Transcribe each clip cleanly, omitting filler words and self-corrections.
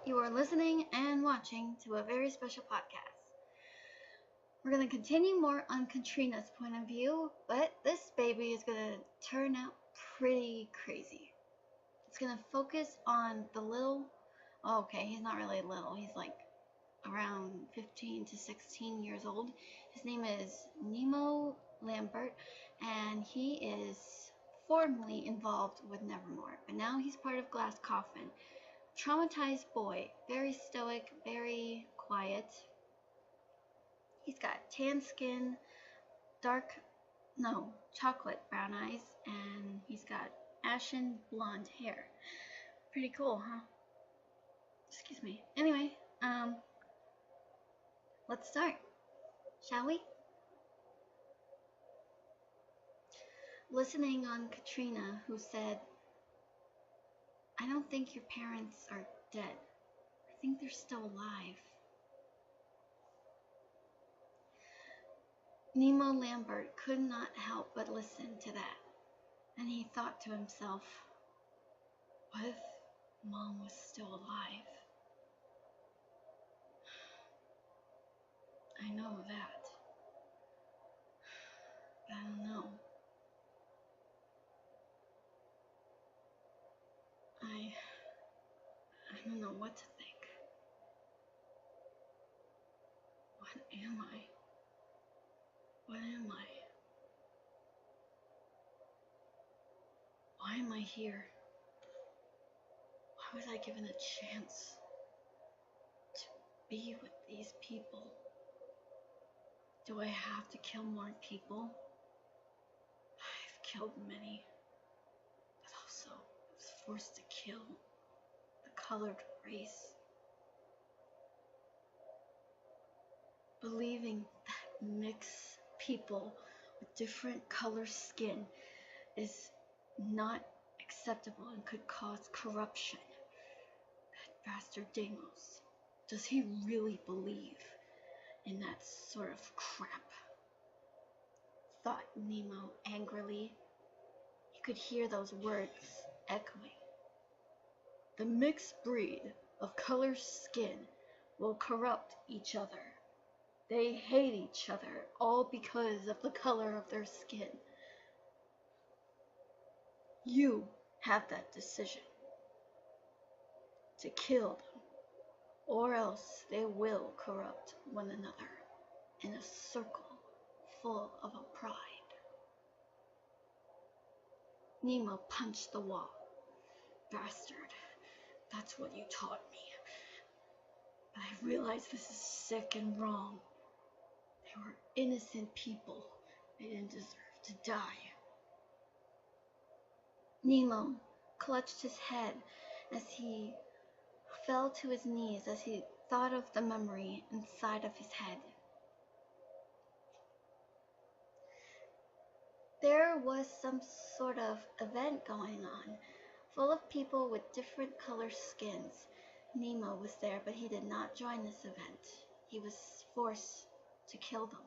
You are listening and watching to a very special podcast. We're going to continue more on Katrina's point of view, but this baby is going to turn out pretty crazy. It's going to focus on the little, okay, he's not really little, he's like around 15 to 16 years old. His name is Nemo Lambert, and he is formerly involved with Nevermore, but now he's part of Glass Coffin. Traumatized boy, very stoic, very quiet. He's got tan skin, chocolate brown eyes, and he's got ashen blonde hair. Pretty cool, huh? Excuse me. Anyway, let's start, shall we? Listening on Katrina, who said, "I don't think your parents are dead. I think they're still alive." Nemo Lambert could not help but listen to that, and he thought to himself, what if Mom was still alive? I know that, but I don't know. I don't know what to think. What am I? What am I? Why am I here? Why was I given a chance to be with these people? Do I have to kill more people? I've killed many, but also I was forced to kill the colored race. Believing that mix people with different color skin is not acceptable and could cause corruption. That bastard Deimos, does he really believe in that sort of crap? Thought Nemo angrily. He could hear those words echoing. The mixed breed of color skin will corrupt each other. They hate each other, all because of the color of their skin. You have that decision. To kill them, or else they will corrupt one another in a circle full of a pride. Nemo punched the wall. Bastard, that's what you taught me. But I realize this is sick and wrong. They were innocent people. They didn't deserve to die. Nemo clutched his head as he fell to his knees as he thought of the memory inside of his head. There was some sort of event going on, full of people with different color skins. Nemo was there, but he did not join this event. He was forced to kill them.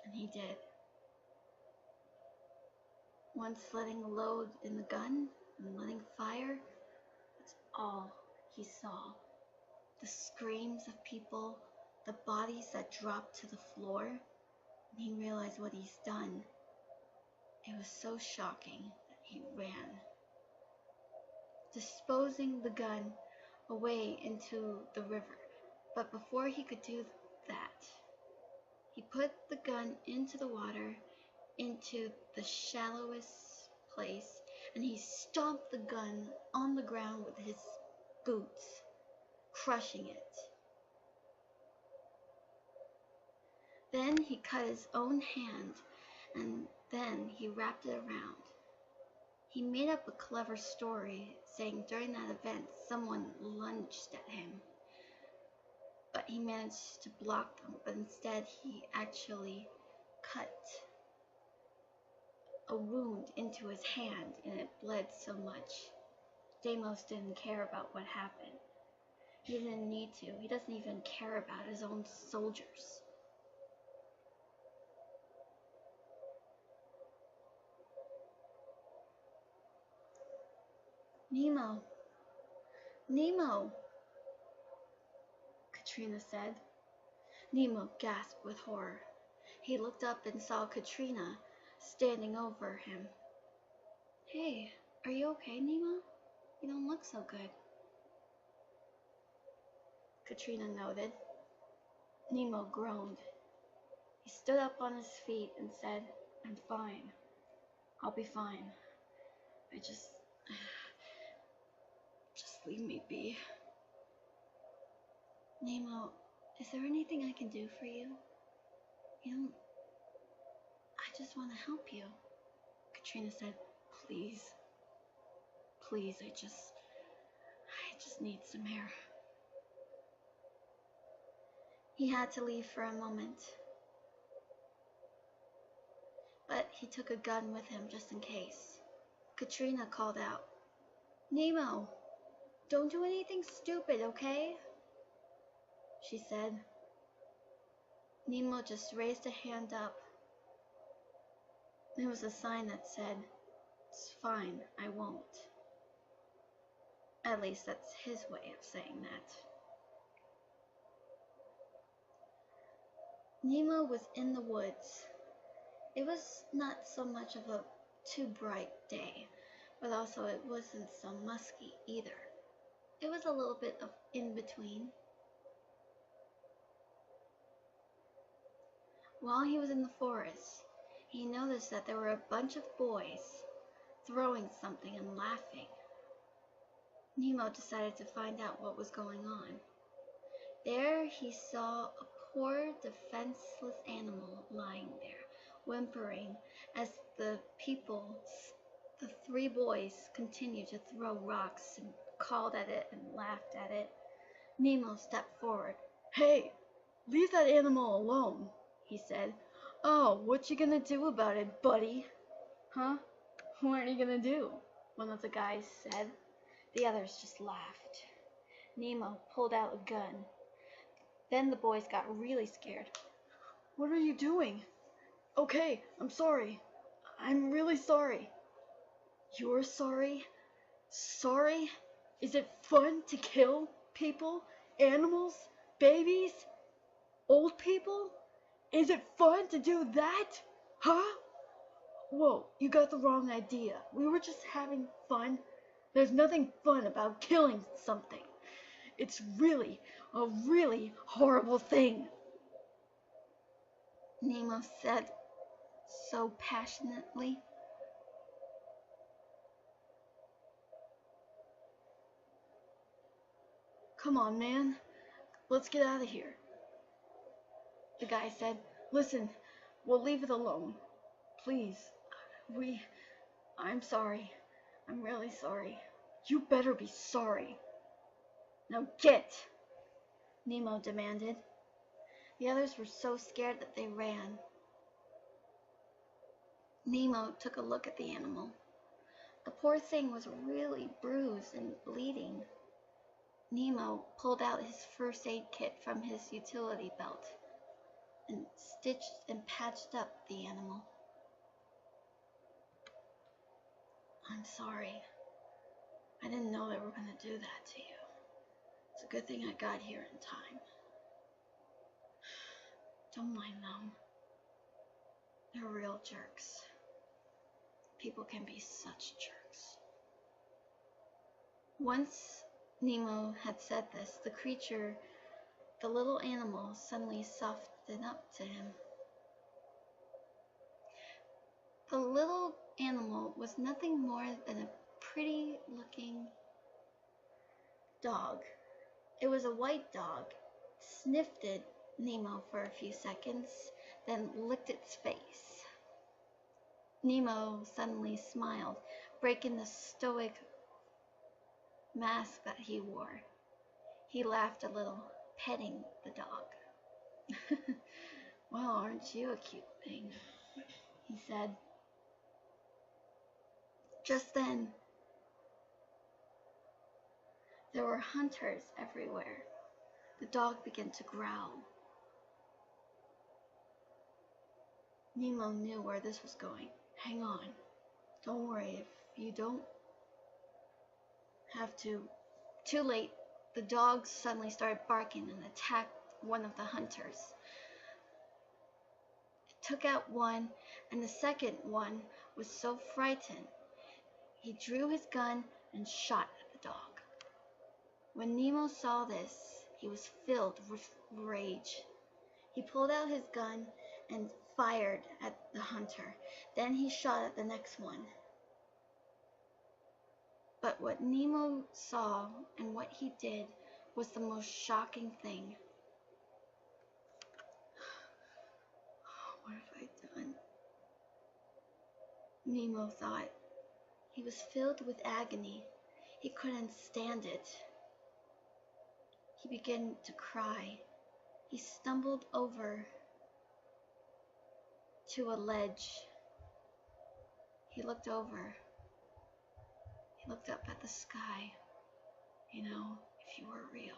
And he did. Once letting load in the gun and letting fire, that's all he saw. The screams of people, the bodies that dropped to the floor, and he realized what he's done. It was so shocking that he ran, disposing the gun away into the river. But before he could do that, he put the gun into the water, into the shallowest place, and he stomped the gun on the ground with his boots, crushing it. Then he cut his own hand, and then he wrapped it around. He made up a clever story, saying during that event someone lunged at him, but he managed to block them, but instead he actually cut a wound into his hand, and it bled so much. Deimos didn't care about what happened. He didn't need to. He doesn't even care about his own soldiers. Nemo, Nemo, Katrina said. Nemo gasped with horror. He looked up and saw Katrina standing over him. Hey, are you okay, Nemo? You don't look so good. Katrina noted. Nemo groaned. He stood up on his feet and said, I'm fine. I'll be fine. Just leave me be. Nemo, is there anything I can do for you? I just want to help you. Katrina said, please. Please, I just need some air. He had to leave for a moment, but he took a gun with him just in case. Katrina called out, Nemo, don't do anything stupid, okay? She said. Nemo just raised a hand up. There was a sign that said, it's fine, I won't. At least that's his way of saying that. Nemo was in the woods. It was not so much of a too bright day, but also it wasn't so musky either. It was a little bit of in between. While he was in the forest, he noticed that there were a bunch of boys throwing something and laughing. Nemo decided to find out what was going on. There he saw a poor, defenseless animal lying there, whimpering as the three boys continued to throw rocks and called at it and laughed at it. Nemo stepped forward. Hey, leave that animal alone, he said. Oh, what you gonna do about it, buddy? Huh? What are you gonna do? One of the guys said. The others just laughed. Nemo pulled out a gun. Then the boys got really scared. What are you doing? Okay, I'm sorry. I'm really sorry. You're sorry? Sorry? Is it fun to kill people, animals, babies, old people? Is it fun to do that? Huh? Whoa, you got the wrong idea. We were just having fun. There's nothing fun about killing something. It's really a really horrible thing. Nemo said so passionately. Come on, man. Let's get out of here. The guy said, listen, we'll leave it alone. Please. I'm sorry. I'm really sorry. You better be sorry. Now get! Nemo demanded. The others were so scared that they ran. Nemo took a look at the animal. The poor thing was really bruised and bleeding. Nemo pulled out his first aid kit from his utility belt and stitched and patched up the animal. I'm sorry. I didn't know they were going to do that to you. It's a good thing I got here in time. Don't mind them. They're real jerks. People can be such jerks. Once Nemo had said this, the little animal, suddenly softened up to him. The little animal was nothing more than a pretty-looking dog. It was a white dog, sniffed at Nemo for a few seconds, then licked its face. Nemo suddenly smiled, breaking the stoic mask that he wore. He laughed a little, petting the dog. Well, aren't you a cute thing? He said. Just then, there were hunters everywhere. The dog began to growl. Nemo knew where this was going. Hang on. Don't worry, if you don't have to Too late, the dog suddenly started barking and attacked one of the hunters. It took out one, and the second one was so frightened, he drew his gun and shot at the dog. When Nemo saw this, he was filled with rage. He pulled out his gun and fired at the hunter. Then he shot at the next one. But what Nemo saw and what he did was the most shocking thing. What have I done? Nemo thought. He was filled with agony. He couldn't stand it. He began to cry. He stumbled over to a ledge. He looked over. He looked up at the sky. You know, if you were real,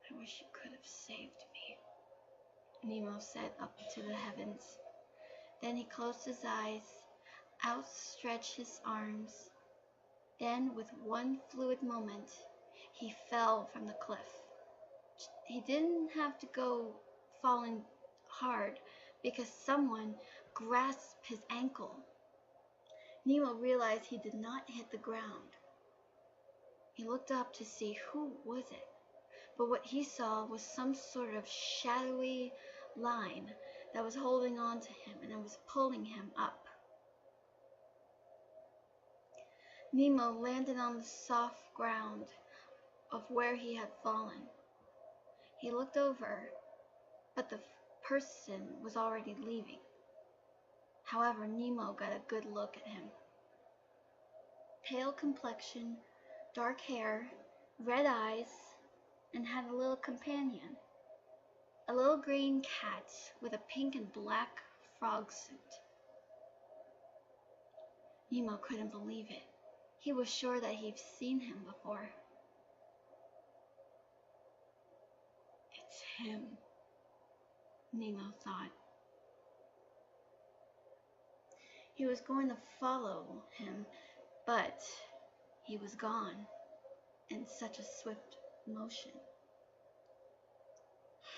I wish you could have saved me, Nemo said up to the heavens. Then he closed his eyes, outstretched his arms. Then, with one fluid moment, he fell from the cliff. He didn't have to go falling hard because someone grasped his ankle. Nemo realized he did not hit the ground. He looked up to see who was it, but what he saw was some sort of shadowy line that was holding on to him and it was pulling him up. Nemo landed on the soft ground of where he had fallen. He looked over, but the person was already leaving. However, Nemo got a good look at him. Pale complexion, dark hair, red eyes, and had a little companion, a little green cat with a pink and black frog suit. Nemo couldn't believe it. He was sure that he'd seen him before. It's him, Nemo thought. He was going to follow him, but he was gone in such a swift motion.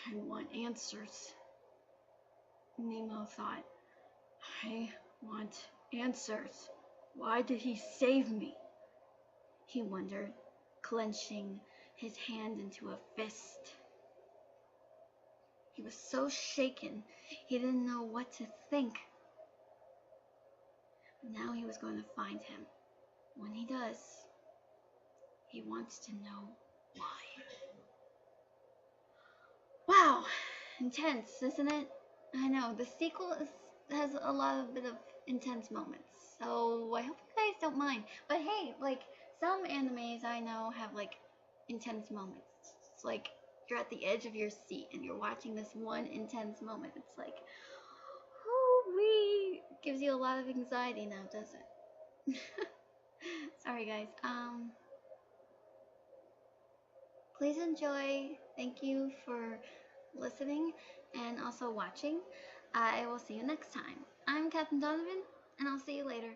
I want answers, Nemo thought. I want answers. Why did he save me? He wondered, clenching his hand into a fist. He was so shaken, he didn't know what to think. Now he was going to find him. When he does, he wants to know why. Wow, intense, isn't it? I know, the sequel has a lot of bit of intense moments, so I hope you guys don't mind. But hey, like, some animes I know have, like, intense moments. It's like, you're at the edge of your seat and you're watching this one intense moment. It's like, oh, gives you a lot of anxiety now, does it? Sorry, guys. Please enjoy. Thank you for listening and also watching. I will see you next time. I'm Captain Donovan, and I'll see you later.